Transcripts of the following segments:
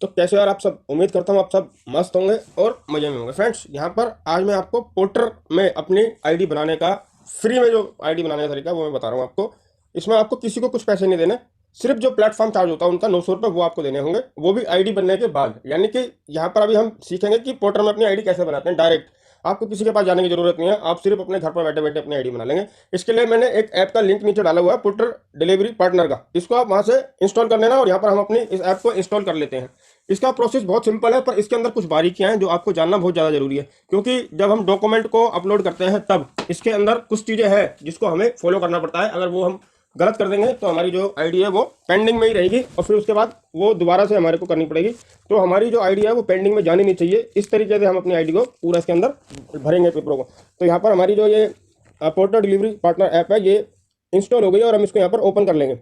तो कैसे यार आप सब, उम्मीद करता हूँ आप सब मस्त होंगे और मजे में होंगे। फ्रेंड्स यहाँ पर आज मैं आपको पोर्टर में अपनी आईडी बनाने का, फ्री में जो आईडी बनाने का तरीका वो मैं बता रहा हूँ आपको। इसमें आपको किसी को कुछ पैसे नहीं देने, सिर्फ जो प्लेटफॉर्म चार्ज होता है उनका 900 रुपये वो आपको देने होंगे, वो भी आईडी बनने के बाद। यानी कि यहाँ पर अभी हम सीखेंगे कि पोर्टर में अपनी आईडी कैसे बनाते हैं डायरेक्ट। आपको किसी के पास जाने की जरूरत नहीं है, आप सिर्फ अपने घर पर बैठे बैठे अपनी आईडी बना लेंगे। इसके लिए मैंने एक ऐप का लिंक नीचे डाला हुआ है, पोर्टर डिलीवरी पार्टनर का। इसको आप वहां से इंस्टॉल कर लेना और यहाँ पर हम अपनी इस ऐप को इंस्टॉल कर लेते हैं। इसका प्रोसेस बहुत सिंपल है, पर इसके अंदर कुछ बारीकियां हैं जो आपको जानना बहुत ज़्यादा जरूरी है, क्योंकि जब हम डॉक्यूमेंट को अपलोड करते हैं तब इसके अंदर कुछ चीज़ें हैं जिसको हमें फॉलो करना पड़ता है। अगर वो हम गलत कर देंगे तो हमारी जो आईडी है वो पेंडिंग में ही रहेगी और फिर उसके बाद वो दोबारा से हमारे को करनी पड़ेगी। तो हमारी जो आईडी है वो पेंडिंग में जानी नहीं चाहिए। इस तरीके से हम अपनी आईडी को पूरा इसके अंदर भरेंगे पेपरों को। तो यहाँ पर हमारी जो ये पोर्टर डिलीवरी पार्टनर ऐप है ये इंस्टॉल हो गई और हम इसको यहाँ पर ओपन कर लेंगे।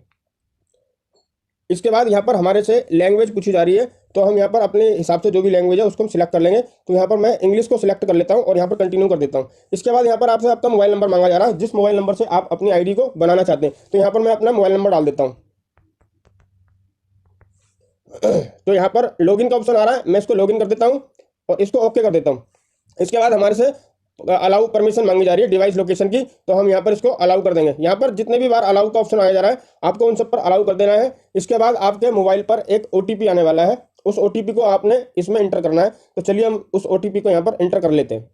इसके बाद यहाँ पर हमारे से लैंग्वेज पूछी जा रही है, तो हम यहाँ पर अपने हिसाब से जो भी लैंग्वेज है उसको हम सिलेक्ट कर लेंगे। तो यहाँ पर मैं इंग्लिश को सिलेक्ट कर लेता हूँ और यहाँ पर कंटिन्यू कर देता हूँ। इसके बाद यहाँ पर आपसे आपका मोबाइल नंबर मांगा जा रहा है, जिस मोबाइल नंबर से आप अपनी आईडी को बनाना चाहते हैं। तो यहाँ पर मैं अपना मोबाइल नंबर डाल देता हूँ। तो यहाँ पर लॉगिन का ऑप्शन आ रहा है, मैं इसको लॉगिन कर देता हूँ और इसको ओके कर देता हूँ। इसके बाद हमारे से अलाउ परमिशन मांगी जा रही है डिवाइस लोकेशन की, तो हम यहाँ पर इसको अलाउ कर देंगे। यहाँ पर जितने भी बार अलाउ का ऑप्शन आया जा रहा है आपको उन सब पर अलाउ कर देना है। इसके बाद आपके मोबाइल पर एक ओटीपी आने वाला है, उस ओटीपी को आपने इसमें इंटर करना है। तो चलिए हम उस ओटीपी को यहाँ पर इंटर कर लेते हैं।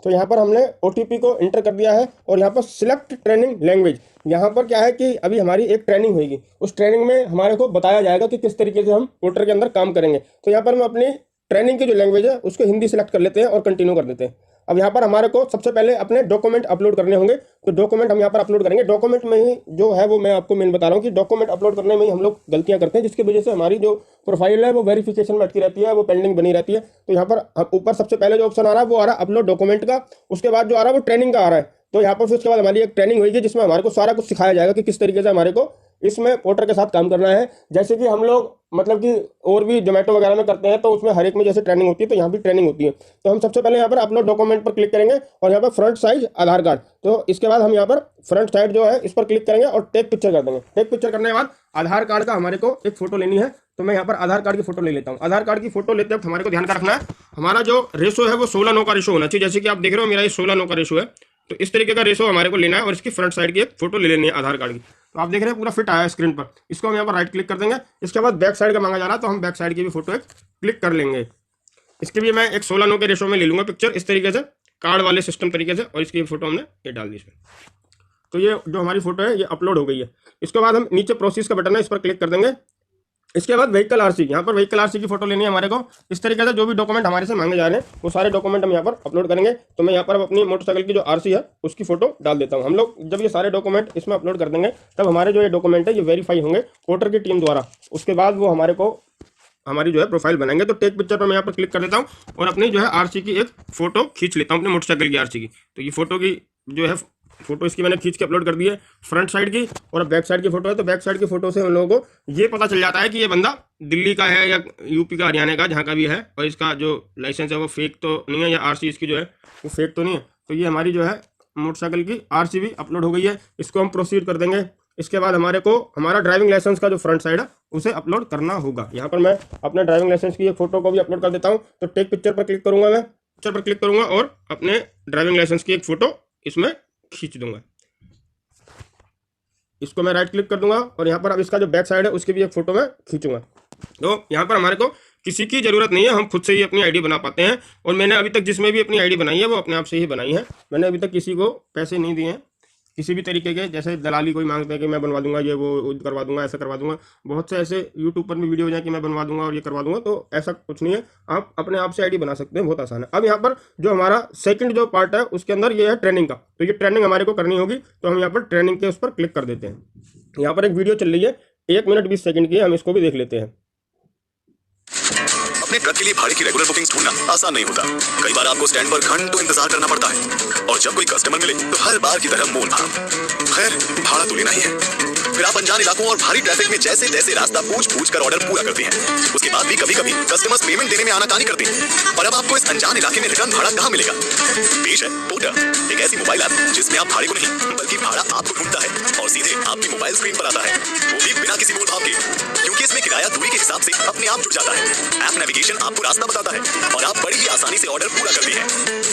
तो यहाँ पर हमने OTP को इंटर कर दिया है और यहाँ पर सिलेक्ट ट्रेनिंग लैंग्वेज। यहाँ पर क्या है कि अभी हमारी एक ट्रेनिंग होगी, उस ट्रेनिंग में हमारे को बताया जाएगा कि किस तरीके से हम पोर्टर के अंदर काम करेंगे। तो यहाँ पर हम अपनी ट्रेनिंग की जो लैंग्वेज है उसको हिंदी सेलेक्ट कर लेते हैं और कंटिन्यू कर देते हैं। अब यहाँ पर हमारे को सबसे पहले अपने डॉक्यूमेंट अपलोड करने होंगे, तो डॉक्यूमेंट हम यहाँ पर अपलोड करेंगे। डॉक्यूमेंट में ही जो है वो मैं आपको मेन बता रहा हूँ कि डॉक्यूमेंट अपलोड करने में ही हम लोग गलतियाँ करते हैं, जिसकी वजह से हमारी जो प्रोफाइल है वो वेरिफिकेशन में अटकी रहती है, वो पेंडिंग बनी रहती है। तो यहाँ पर ऊपर सबसे पहले जो ऑप्शन आ रहा है वो आ रहा है अपलोड डॉक्यूमेंट का। उसके बाद जो आ रहा है वो ट्रेनिंग का आ रहा है। तो यहाँ पर फिर उसके बाद हमारी एक ट्रेनिंग होगी जिसमें हमारे को सारा कुछ सिखाया जाएगा कि किस तरीके से हमारे को इसमें पोर्टर के साथ काम करना है। जैसे कि हम लोग मतलब कि और भी जोमेटो वगैरह में करते हैं, तो उसमें हर एक में जैसे ट्रेनिंग होती है तो यहाँ भी ट्रेनिंग होती है। तो हम सबसे पहले यहाँ पर अपलोड डॉक्यूमेंट पर क्लिक करेंगे और यहाँ पर फ्रंट साइज आधार कार्ड। तो इसके बाद हम यहाँ पर फ्रंट साइड जो है इस पर क्लिक करेंगे और टेक पिक्चर कर देंगे। टेक पिक्चर करने के बाद आधार कार्ड का हमारे को एक फोटो लेनी है, तो मैं यहाँ पर आधार कार्ड की फोटो ले लेता हूँ। आधार कार्ड की फोटो लेते वक्त हमारे को ध्यान का रखना है हमारा जो रेशो है वो 16:9 का रेशो होना चाहिए। जैसे कि आप देख रहे हो मेरा ये 16:9 का रेशो है, तो इस तरीके का रेशो हमारे को लेना है और इसकी फ्रंट साइड की एक फोटो ले लेनी है आधार कार्ड की। तो आप देख रहे हैं पूरा फिट आया है स्क्रीन पर। इसको हम यहाँ पर राइट क्लिक कर देंगे। इसके बाद बैक साइड का मांगा जा रहा है, तो हम बैक साइड की भी फोटो एक क्लिक कर लेंगे। इसके भी मैं एक 16:9 के रेशो में ले लूंगा पिक्चर इस तरीके से कार्ड वाले सिस्टम तरीके से, और इसकी फोटो हमने ये डाल दी इसमें। तो ये जो हमारी फोटो है ये अपलोड हो गई है। इसके बाद हम नीचे प्रोसेस का बटन है इस पर क्लिक कर देंगे। इसके बाद व्हीकल आरसी, यहाँ पर व्हीकल आरसी की फोटो लेनी है हमारे को। इस तरीके से जो भी डॉक्यूमेंट हमारे से मांगे जा रहे हैं वो सारे डॉक्यूमेंट हम यहाँ पर अपलोड करेंगे। तो मैं यहाँ पर अपनी मोटरसाइकिल की जो आरसी है उसकी फोटो डाल देता हूँ। हम लोग जब ये सारे डॉक्यूमेंट इसमें अपलोड कर देंगे तब हमारे जो ये डॉक्यूमेंट है ये वेरीफाई होंगे पोर्टर की टीम द्वारा। उसके बाद वो हमारे को हमारी जो है प्रोफाइल बनाएंगे। तो टेक पिक्चर पर मैं यहाँ पर क्लिक कर देता हूँ और अपनी जो है आरसी की एक फोटो खींच लेता हूँ अपनी मोटरसाइकिल की आरसी की। तो ये फोटो की जो है फोटो इसकी मैंने खींच के अपलोड कर दी है फ्रंट साइड की, और बैक साइड की फोटो है। तो बैक साइड की फोटो से हम लोगों को ये पता चल जाता है कि ये बंदा दिल्ली का है या यूपी का, हरियाणा का, जहाँ का भी है, और इसका जो लाइसेंस है वो फेक तो नहीं है, या आरसी इसकी जो है वो फेक तो नहीं है। तो ये हमारी जो है मोटरसाइकिल की आरसी भी अपलोड हो गई है। इसको हम प्रोसीड कर देंगे। इसके बाद हमारे को हमारा ड्राइविंग लाइसेंस का जो फ्रंट साइड है उसे अपलोड करना होगा। यहाँ पर मैं अपने ड्राइविंग लाइसेंस की एक फोटो को भी अपलोड कर देता हूँ। तो टेक पिक्चर पर क्लिक करूंगा, मैं पिक्चर पर क्लिक करूंगा और अपने ड्राइविंग लाइसेंस की एक फोटो इसमें खींच दूंगा। इसको मैं राइट क्लिक कर दूंगा और यहाँ पर अब इसका जो बैक साइड है उसकी भी एक फोटो मैं खींचूंगा। तो यहाँ पर हमारे को किसी की ज़रूरत नहीं है, हम खुद से ही अपनी आईडी बना पाते हैं। और मैंने अभी तक जिसमें भी अपनी आईडी बनाई है वो अपने आप से ही बनाई है। मैंने अभी तक किसी को पैसे नहीं दिए हैं किसी भी तरीके के, जैसे दलाली कोई मांगते हैं कि मैं बनवा दूंगा, ये वो करवा दूंगा, ऐसा करवा दूंगा। बहुत से ऐसे यूट्यूब पर भी वीडियो हो जाए कि मैं बनवा दूंगा और ये करवा दूंगा, तो ऐसा कुछ नहीं है। आप अपने आप से आईडी बना सकते हैं, बहुत आसान है। अब यहाँ पर जो हमारा सेकंड जो पार्ट है उसके अंदर ये है ट्रेनिंग का। तो ये ट्रेनिंग हमारे को करनी होगी, तो हम यहाँ पर ट्रेनिंग के उस पर क्लिक कर देते हैं। यहाँ पर एक वीडियो चल रही है 1 मिनट 20 सेकंड की, हम इसको भी देख लेते हैं। अपने ट्रक के लिए भाड़े की रेगुलर बुकिंग्स ढूंढना आसान नहीं होता। कई बार आपको स्टैंड पर घंटों इंतजार करना पड़ता है और जब कोई कस्टमर मिले तो हर बार की तरह मोल भाव। खैर भाड़ा तो लेना ही है। फिर आप अनजान इलाकों और भारी ट्रैफिक में जैसे तैसे रास्ता पूछ कर ऑर्डर पूरा करते हैं। उसके बाद भी कभी कभी कस्टमर्स पेमेंट देने में आनाकानी करते हैं। और अब आपको इस अनजान इलाके में रिटर्न भाड़ा कहाँ मिलेगा? पेश है पोर्टर, एक ऐसी मोबाइल ऐप जिसमें आप भाड़े को नहीं बल्कि भाड़ा आपको ढूंढता है और सीधे आपकी मोबाइल स्क्रीन पर आता है, वो भी बिना किसी मोल भाव के, क्योंकि इसमें किराया दूरी के हिसाब से अपने आप जुड़ जाता है। ऐप नेविगेशन आपको रास्ता बताता है और आप बड़ी ही आसानी से ऑर्डर पूरा करते हैं।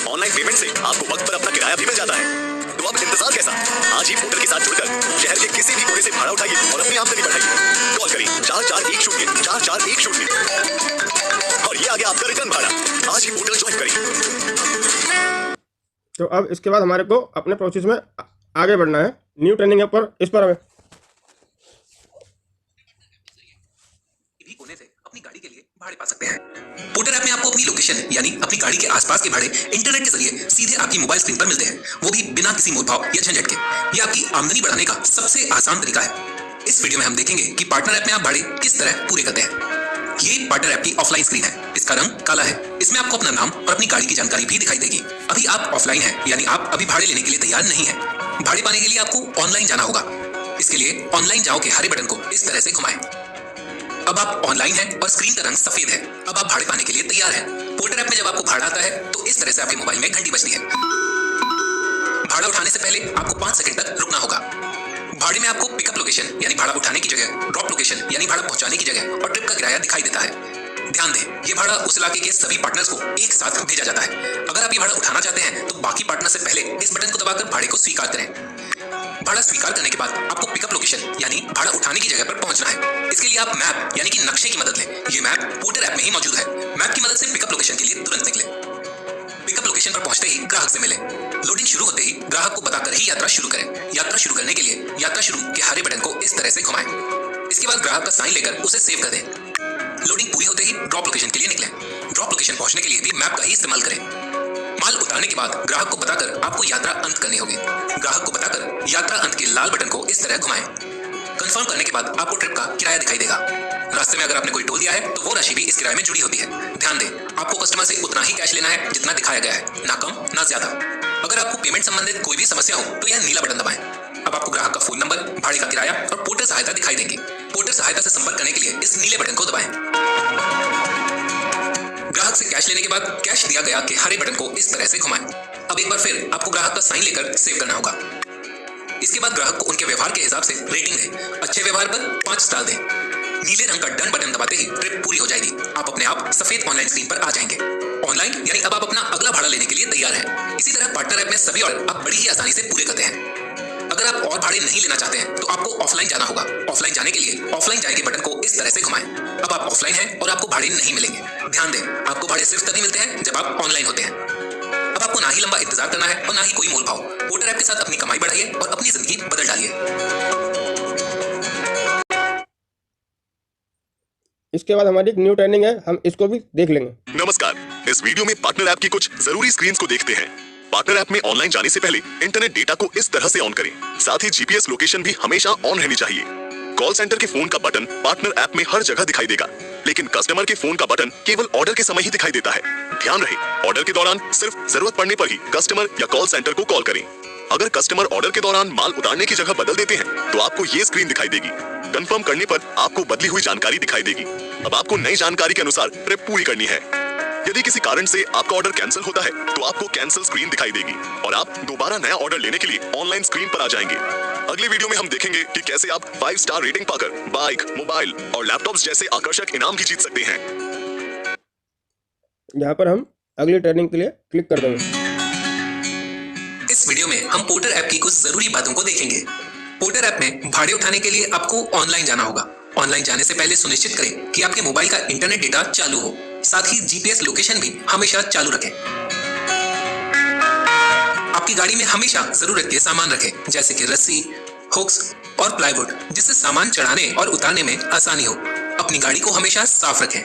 ऑनलाइन पेमेंट से आपको वक्त पर अपना किराया भी मिल जाता है। तो अब इंतजार कैसा? आज ही पोर्टर के साथ जुड़कर शहर के किसी भी कोने से भाड़ा उठाइए और अपनी आमदनी बढ़ाइए। कॉल करें 4410 4410 और ये आ गया आपका रिटर्न भाड़ा। आज ही पोर्टल ज्वाइन करें। तो अब इसके बाद हमारे को अपने प्रोसेस में आगे बढ़ना है। न्यू ट्रेनिंग ऐप पर इस पर हमें कोने से अपनी गाड़ी के लिए भाड़े पा सकते हैं। पोर्टर ऐप में आपको अपनी लोकेशन यानी अपनी गाड़ी के आसपास के भाड़े इंटरनेट के जरिए सीधे आपकी मोबाइल स्क्रीन पर मिलते हैं, वो भी बिना किसी मोलभाव या झंझट के। ये आपकी आमदनी बढ़ाने का सबसे आसान तरीका है। इस वीडियो में हम देखेंगे कि पार्टनर ऐप में आप भाड़े किस तरह पूरे करते हैं। ये पार्टनर ऐप की ऑफलाइन स्क्रीन है। इसका रंग काला है। इसमें आपको अपना नाम और अपनी गाड़ी की जानकारी भी दिखाई देगी। अभी आप ऑफलाइन हैं, यानी आप अभी भाड़े लेने के लिए तैयार नहीं है। भाड़े पाने के लिए आपको ऑनलाइन जाना होगा। इसके लिए ऑनलाइन जाओ के हरे बटन को इस तरह से घुमाएं। अब आप ऑनलाइन हैं और स्क्रीन का रंग सफेद है। अब आप भाड़े पाने के लिए तैयार हैं। पोर्टर ऐप में जब आपको भाड़ा आता है तो इस तरह से आपके मोबाइल में घंटी बजती है। भाड़ा उठाने से पहले आपको 5 सेकंड तक रुकना होगा। भाड़े में आपको पिकअप लोकेशन यानी भाड़ा उठाने की जगह, ड्रॉप लोकेशन यानी भाड़ा पहुंचाने की जगह और ट्रिप का किराया दिखाई देता है। ध्यान दें, ये भाड़ा उस इलाके के सभी पार्टनर्स को एक साथ भेजा जाता है। अगर आप ये भाड़ा उठाना चाहते हैं तो बाकी पार्टनर से पहले इस बटन को दबाकर भाड़े को स्वीकार करें। भाड़ा स्वीकार करने के बाद आपको पिकअप लोकेशन यानी भाड़ा उठाने की जगह पर पहुंचना है। इसके लिए आप मैप यानी कि नक्शे की मदद लें। ये मैप पोर्टर ऐप में ही मौजूद है। मैप की मदद से पिकअप लोकेशन के लिए तुरंत निकले। पिकअप लोकेशन पर पहुंचते ही ग्राहक से मिले। लोडिंग शुरू होते ही ग्राहक को बताकर ही यात्रा शुरू करें। यात्रा शुरू करने के लिए यात्रा शुरू के हरे बटन को इस तरह से घुमाएं। इसके बाद ग्राहक का साइन लेकर उसे सेव कर दें। लोडिंग पूरी होते ही ड्रॉप लोकेशन के लिए निकलें। ड्रॉप लोकेशन पहुंचने के लिए भी मैप का ही इस्तेमाल करें। माल उतारने के बाद ग्राहक को बताकर आपको यात्रा अंत करनी होगी। ग्राहक को बताकर यात्रा अंत के लाल बटन को इस तरह घुमाएं। कंफर्म करने के बाद आपको ट्रिप का किराया दिखाई देगा। रास्ते में अगर आपने कोई टोल दिया है तो वो राशि भी इस किराए में जुड़ी होती है। ध्यान दें, आपको कस्टमर से उतना ही कैश लेना है जितना दिखाया गया है, ना कम ना ज्यादा। अगर आपको पेमेंट संबंधित कोई भी समस्या हो तो यह नीला बटन दबाएं। अब आपको ग्राहक का फोन नंबर, भाड़े का किराया और पोर्टर सहायता दिखाई देंगी। पोर्टर सहायता से संपर्क करने के लिए इस नीले बटन को दबाएं। ग्राहक से कैश लेने के बाद कैश दिया गया के हरे बटन को इस तरह से घुमाएं। अब एक बार फिर आपको ग्राहक का साइन लेकर सेव करना होगा। इसके बाद ग्राहक को उनके व्यवहार के हिसाब से रेटिंग दें। अच्छे व्यवहार पर 5 स्टार दें। नीले रंग का डन बटन दबाते ही ट्रिप पूरी हो जाएगी। आप अपने आप सफेद ऑनलाइन स्क्रीन पर आ जाएंगे। ऑनलाइन यानी अब आप अपना अगला भाड़ा लेने के लिए तैयार हैं। इसी तरह पार्टनर ऐप में सभी ऑर्डर आप बड़ी ही आसानी से पूरे करते हैं। अगर आप और भाड़े नहीं लेना चाहते हैं तो आपको ऑफलाइन जाना होगा। ऑफलाइन जाने के लिए ऑफलाइन जाए के बटन को इस तरह से घुमाएं। अब आप ऑफलाइन हैं और आपको भाड़े नहीं मिलेंगे। ध्यान दें, आपको भाड़े सिर्फ तभी मिलते हैं जब आप ऑनलाइन होते हैं। अब आपको ना ही लंबा इंतजार करना है और ना ही कोई मोल भाव। पोर्टर ऐप के साथ अपनी कमाई बढ़ाइए और अपनी जिंदगी बदल डालिए। इसके बाद हमारी एक न्यू ट्रेनिंग है, हम इसको भी देख लेंगे। नमस्कार, इस वीडियो में पार्टनर ऐप की कुछ जरूरी स्क्रीन्स को देखते हैं। पार्टनर ऐप में ऑनलाइन जाने से पहले इंटरनेट डेटा को इस तरह से ऑन करें। साथ ही जीपीएस लोकेशन भी हमेशा ऑन रहनी चाहिए। कॉल सेंटर के फोन का बटन पार्टनर ऐप में हर जगह दिखाई देगा, लेकिन कस्टमर के फोन का बटन केवल ऑर्डर के समय ही दिखाई देता है। ध्यान रहे, ऑर्डर के दौरान सिर्फ जरूरत पड़ने पर ही कस्टमर या कॉल सेंटर को कॉल करें। अगर कस्टमर ऑर्डर के दौरान माल उतारने की जगह बदल देते हैं तो आपको ये स्क्रीन दिखाई देगी। कंफर्म करने पर आपको बदली हुई जानकारी दिखाई देगी। अब आपको नई जानकारी के अनुसार ट्रिप पूरी करनी है। यदि किसी कारण से आपका ऑर्डर कैंसिल होता है तो आपको कैंसिल स्क्रीन दिखाई देगी और आप दोबारा नया ऑर्डर लेने के लिए ऑनलाइन स्क्रीन पर आ जाएंगे। अगले वीडियो में हम देखेंगे कि कैसे आप 5 स्टार रेटिंग पाकर बाइक, मोबाइल और लैपटॉप्स जैसे आकर्षक इनाम भी जीत सकते हैं। यहाँ पर हम अगली ट्रेनिंग के लिए क्लिक कर देंगे। इस वीडियो में हम पोर्टर ऐप की कुछ जरूरी बातों को देखेंगे। पोर्टर ऐप में भाड़े उठाने के लिए आपको ऑनलाइन जाना होगा। ऑनलाइन जाने से पहले सुनिश्चित करें कि आपके मोबाइल का इंटरनेट डेटा चालू हो। साथ ही जीपीएस लोकेशन भी हमेशा चालू रखें। आपकी गाड़ी में हमेशा जरूरत के सामान रखें, जैसे कि रस्सी, हुक्स और प्लाईवुड, जिससे सामान चढ़ाने और उतारने में आसानी हो। अपनी गाड़ी को हमेशा साफ रखें।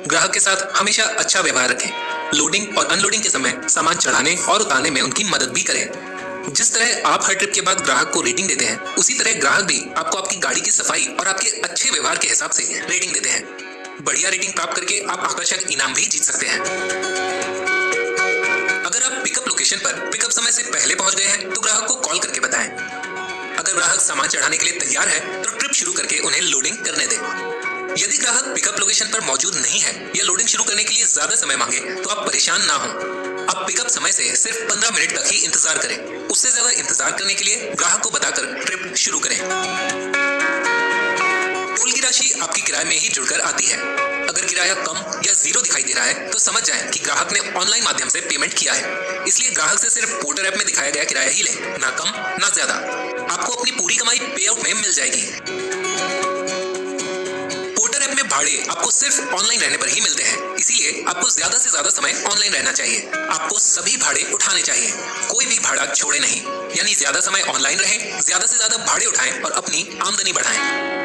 ग्राहक के साथ हमेशा अच्छा व्यवहार रखें। लोडिंग और अनलोडिंग के समय सामान चढ़ाने और उतारने में उनकी मदद भी करें। जिस तरह आप हर ट्रिप के बाद ग्राहक को रेटिंग देते हैं, उसी तरह ग्राहक भी आपको आपकी गाड़ी की सफाई और आपके अच्छे व्यवहार के हिसाब से रेटिंग देते हैं। बढ़िया रेटिंग प्राप्त करके आप आकर्षक इनाम भी जीत सकते हैं। अगर आप पिकअप लोकेशन पर पिकअप समय से पहले पहुंच गए हैं तो ग्राहक को कॉल करके बताएं। अगर ग्राहक सामान चढ़ाने के लिए तैयार है तो ट्रिप शुरू करके उन्हें लोडिंग करने दें। यदि ग्राहक पिकअप लोकेशन पर मौजूद नहीं है या लोडिंग शुरू करने के लिए ज्यादा समय मांगे तो आप परेशान ना हो। आप पिकअप समय से सिर्फ 15 मिनट तक ही इंतजार करें। उससे ज्यादा इंतजार करने के लिए ग्राहक को बताकर ट्रिप शुरू करें। टोल की राशि आपकी किराए में ही जुड़कर आती है। अगर किराया कम या जीरो दिखाई दे रहा है तो समझ जाएं कि ग्राहक ने ऑनलाइन माध्यम से पेमेंट किया है। इसलिए ग्राहक से सिर्फ पोर्टर ऐप में दिखाया गया किराया ही ले, ना कम ना ज्यादा। आपको अपनी पूरी कमाई पे आउट में मिल जाएगी। पोर्टर ऐप में भाड़े आपको सिर्फ ऑनलाइन रहने पर ही मिलते हैं, इसीलिए आपको ज्यादा से ज्यादा समय ऑनलाइन रहना चाहिए। आपको सभी भाड़े उठाने चाहिए, कोई भी भाड़ा छोड़े नहीं। यानी ज्यादा समय ऑनलाइन रहें, ज्यादा से ज्यादा भाड़े उठाएं और अपनी आमदनी बढ़ाएं।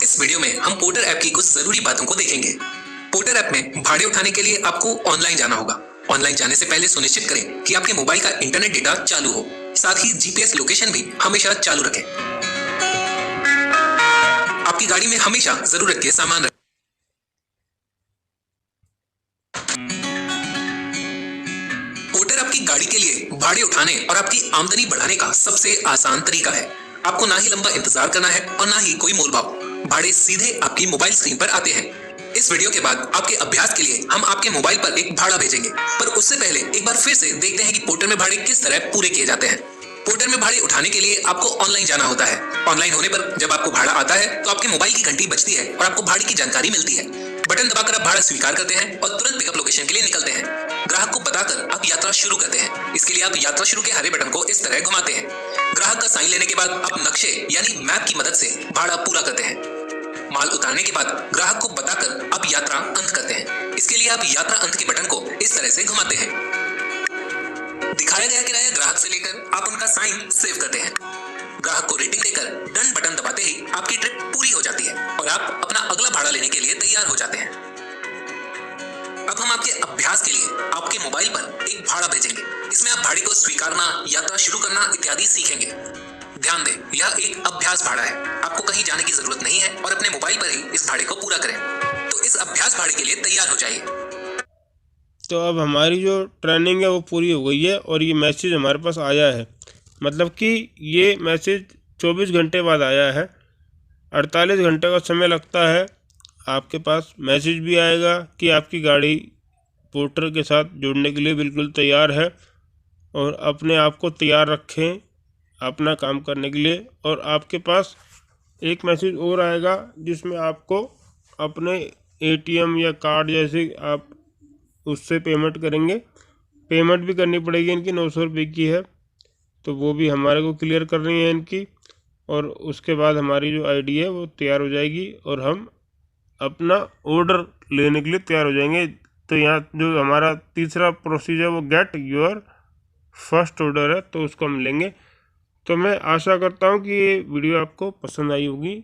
इस वीडियो में हम पोर्टर ऐप की कुछ जरूरी बातों को देखेंगे। पोर्टर ऐप में भाड़े उठाने के लिए आपको ऑनलाइन जाना होगा। ऑनलाइन जाने से पहले सुनिश्चित करें कि आपके मोबाइल का इंटरनेट डेटा चालू हो। साथ ही जीपीएस लोकेशन भी हमेशा चालू रखें। आपकी गाड़ी में हमेशा जरूरत के सामान रखें। पोर्टर आपकी गाड़ी के लिए भाड़े उठाने और आपकी आमदनी बढ़ाने का सबसे आसान तरीका है। आपको ना ही लंबा इंतजार करना है और ना ही कोई मोलभाव। भाड़े सीधे आपकी मोबाइल स्क्रीन पर आते हैं। इस वीडियो के बाद आपके अभ्यास के लिए हम आपके मोबाइल पर एक भाड़ा भेजेंगे, पर उससे पहले एक बार फिर से देखते हैं कि पोर्टर में भाड़े किस तरह पूरे किए जाते हैं। पोर्टर में भाड़े उठाने के लिए आपको ऑनलाइन जाना होता है। ऑनलाइन होने पर जब आपको भाड़ा आता है तो आपके मोबाइल की घंटी बजती है और आपको भाड़े की जानकारी मिलती है। बटन दबाकर आप भाड़ा स्वीकार करते हैं और तुरंत पिकअप लोकेशन के लिए निकलते हैं। ग्राहक को बताकर आप यात्रा शुरू करते हैं। इसके लिए आप यात्रा शुरू के हरे बटन को इस तरह घुमाते हैं। ग्राहक का साइन लेने के बाद आप नक्शे यानी मैप की मदद से भाड़ा पूरा करते हैं। माल उतारने के बाद ग्राहक को बताकर आप यात्रा अंत करते हैं। इसके लिए आप यात्रा अंत के बटन को इस तरह से घुमाते हैं। दिखाया गया किराया ग्राहक से लेकर आप उनका साइन सेव करते हैं। ग्राहक को रेटिंग देकर डन बटन दबाते ही आपकी ट्रिप पूरी हो जाती है और आप अपना अगला भाड़ा लेने के लिए तैयार हो जाते हैं। अब हम आपके अभ्यास के लिए आपके मोबाइल पर एक भाड़ा भेजेंगे। इसमें आप भाड़े को स्वीकारना, यात्रा शुरू करना इत्यादि सीखेंगे। ध्यान दें, यह एक अभ्यास भाड़ा है। आपको कहीं जाने की जरूरत नहीं है और अपने मोबाइल पर ही इस भाड़े को पूरा करें। तो इस अभ्यास भाड़े के लिए तैयार हो जाइए। तो अब हमारी जो ट्रेनिंग है वो पूरी हो गई है और ये मैसेज हमारे पास आया है। मतलब कि ये मैसेज 24 घंटे बाद आया है। 48 घंटे का समय लगता है। आपके पास मैसेज भी आएगा कि आपकी गाड़ी पोर्टर के साथ जुड़ने के लिए बिल्कुल तैयार है और अपने आप को तैयार रखें अपना काम करने के लिए। और आपके पास एक मैसेज और आएगा जिसमें आपको अपने एटीएम या कार्ड जैसे आप उससे पेमेंट करेंगे। पेमेंट भी करनी पड़ेगी, इनकी 900 रुपये की है, तो वो भी हमारे को क्लियर करनी है इनकी। और उसके बाद हमारी जो आईडी है वो तैयार हो जाएगी और हम अपना ऑर्डर लेने के लिए तैयार हो जाएंगे। तो यहाँ जो हमारा तीसरा प्रोसीजर वो गेट योर फर्स्ट ऑर्डर है, तो उसको हम लेंगे। तो मैं आशा करता हूँ कि ये वीडियो आपको पसंद आई होगी।